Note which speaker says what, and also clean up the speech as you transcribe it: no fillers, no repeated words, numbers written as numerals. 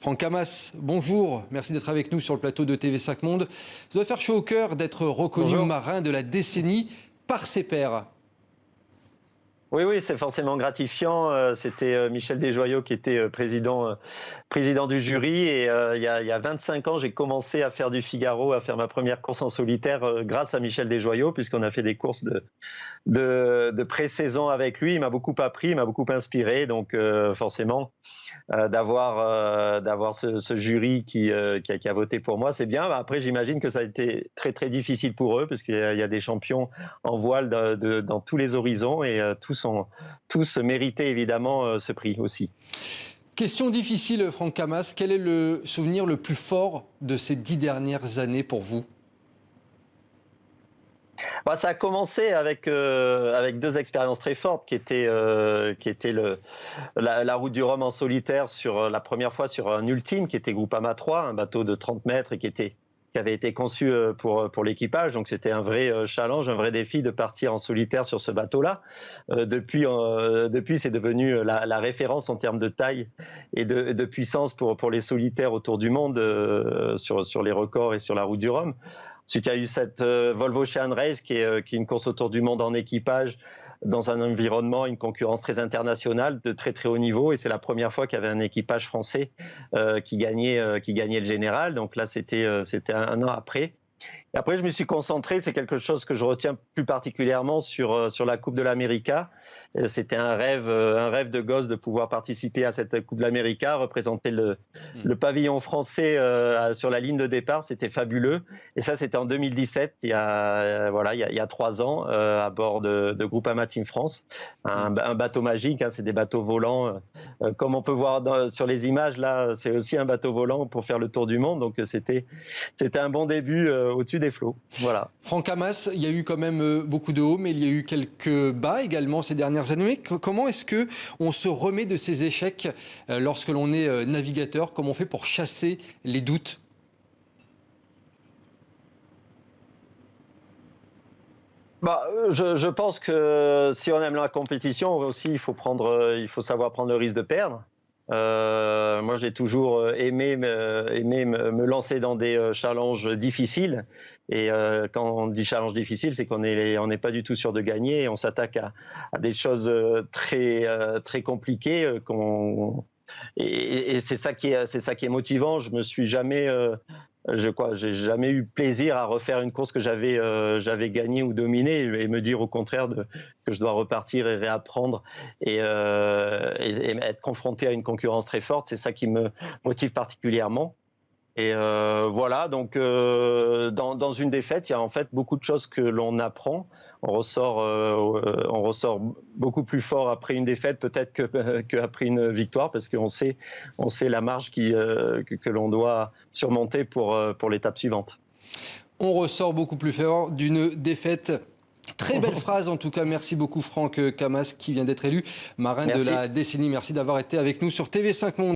Speaker 1: Franck Hamas, bonjour, merci d'être avec nous sur le plateau de TV5 Monde. Ça doit faire chaud au cœur d'être reconnu marin de la décennie par ses pairs.
Speaker 2: Oui, c'est forcément gratifiant. C'était Michel Desjoyaux qui était président du jury. Et il y a 25 ans, j'ai commencé à faire du Figaro, à faire ma première course en solitaire grâce à Michel Desjoyaux, puisqu'on a fait des courses de pré-saison avec lui. Il m'a beaucoup appris, il m'a beaucoup inspiré. Donc forcément, d'avoir ce jury qui a voté pour moi, c'est bien. Après, j'imagine que ça a été très très difficile pour eux, parce qu'il y a des champions en voile dans tous les horizons, et tous méritaient évidemment ce prix aussi.
Speaker 1: Question difficile, Franck Hamas. Quel est le souvenir le plus fort de ces 10 dernières années pour vous?
Speaker 2: Ça a commencé avec deux expériences très fortes qui étaient la route du Rhum en solitaire, la première fois sur un ultime qui était Groupama 3, un bateau de 30 mètres et qui avait été conçu pour l'équipage. Donc c'était un vrai challenge, un vrai défi de partir en solitaire sur ce bateau-là. Depuis, c'est devenu la référence en termes de taille et de puissance pour les solitaires autour du monde, sur les records et sur la route du Rhum. Ensuite, il y a eu cette Volvo Ocean Race qui est une course autour du monde en équipage, dans un environnement, une concurrence très internationale, de très très haut niveau. Et c'est la première fois qu'il y avait un équipage français qui gagnait le général. Donc là, c'était un an après. Et après, je me suis concentré, c'est quelque chose que je retiens plus particulièrement sur la Coupe de l'América. C'était un rêve de gosse de pouvoir participer à cette Coupe de l'América, représenter le pavillon français sur la ligne de départ, c'était fabuleux. Et ça, c'était en 2017, il y a 3 ans, à bord de Groupama Team France. Un bateau magique, hein, c'est des bateaux volants. Comme on peut voir sur les images, là, c'est aussi un bateau volant pour faire le tour du monde. Donc c'était un bon début au-dessus des flots. Voilà.
Speaker 1: Franck Hamas, il y a eu quand même beaucoup de hauts, mais il y a eu quelques bas également ces dernières années. Comment est-ce qu'on se remet de ces échecs lorsque l'on est navigateur? Comment on fait pour chasser les doutes?
Speaker 2: Je pense que si on aime la compétition aussi, il faut savoir prendre le risque de perdre. Moi, j'ai toujours aimé me lancer dans des challenges difficiles. Et quand on dit challenge difficile, c'est qu'on n'est pas du tout sûr de gagner. Et on s'attaque à des choses très compliquées. Et c'est ça qui est motivant. Je me suis jamais j'ai jamais eu plaisir à refaire une course que j'avais gagnée ou dominée, et me dire au contraire que je dois repartir et réapprendre et être confronté à une concurrence très forte. C'est ça qui me motive particulièrement. Et voilà, donc dans une défaite, il y a en fait beaucoup de choses que l'on apprend. On ressort beaucoup plus fort après une défaite peut-être qu'après une victoire, parce qu'on sait la marge que l'on doit surmonter pour l'étape suivante.
Speaker 1: On ressort beaucoup plus fort d'une défaite. Très belle phrase en tout cas. Merci beaucoup Franck Hamas qui vient d'être élu marin de la décennie. Merci d'avoir été avec nous sur TV5 Monde.